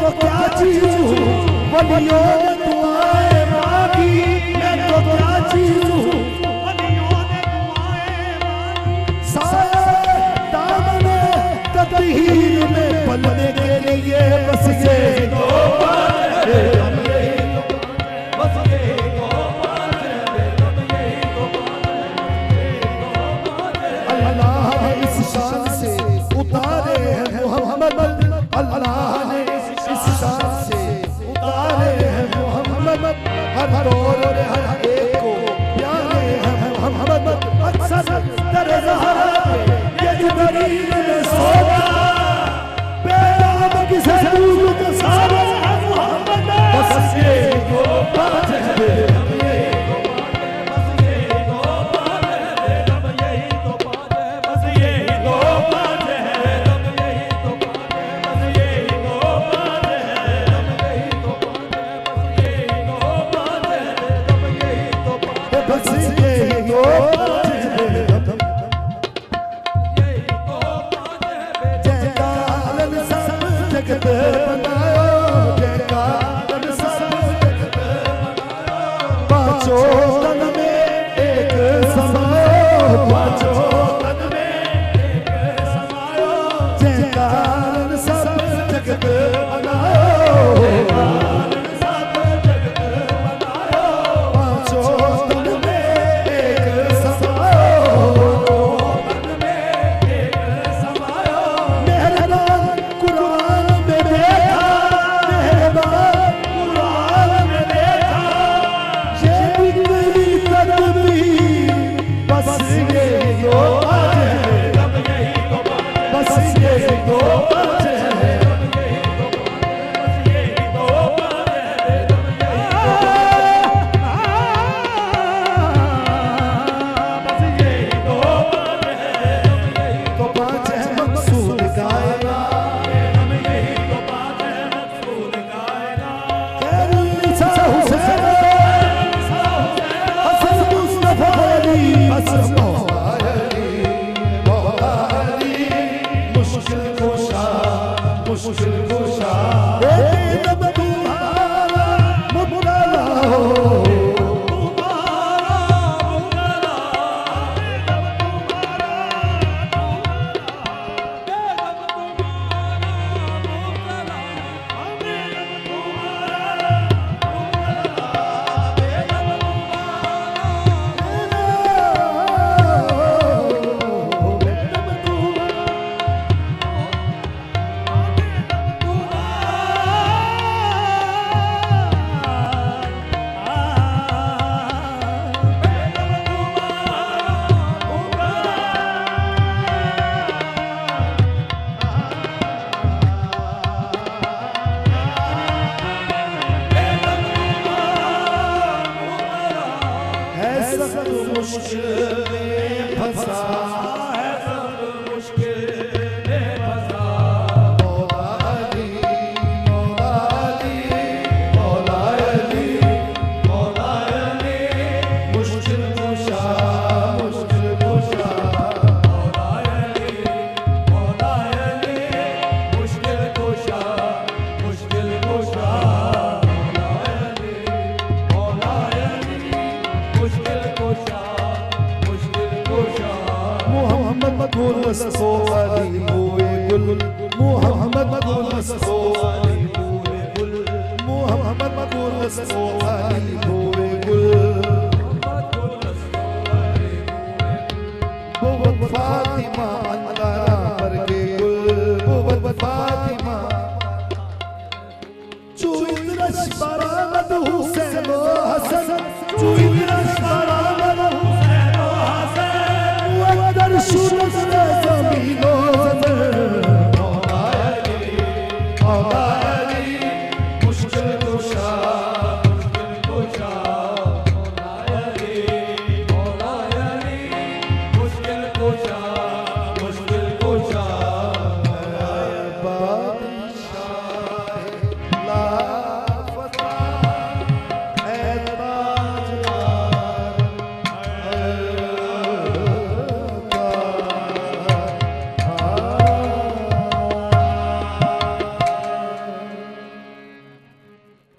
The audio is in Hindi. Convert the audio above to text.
तो क्या चीज हूँ, वलियों ने दुआएं मांगी, मैं तो क्या चीज हूँ, वलियों ने दुआएं मांगी। साए दामने तकदीर में पलने के लिए बस ये दो बातें, बस ये दो बातें। अल्लाह ने इस शान से उतारे हैं मोहम्मद, अल्लाह ने इस शान से उतारे हैं मोहम्मद, हर दौर और हर एक को प्यारे हैं मोहम्मद। अक्सर दरगाह पे ये जिब्रील ने सोचा, पैगाम किसे दूँ तो सारे हैं मोहम्मद। बस ये दो बातें हैं, मौला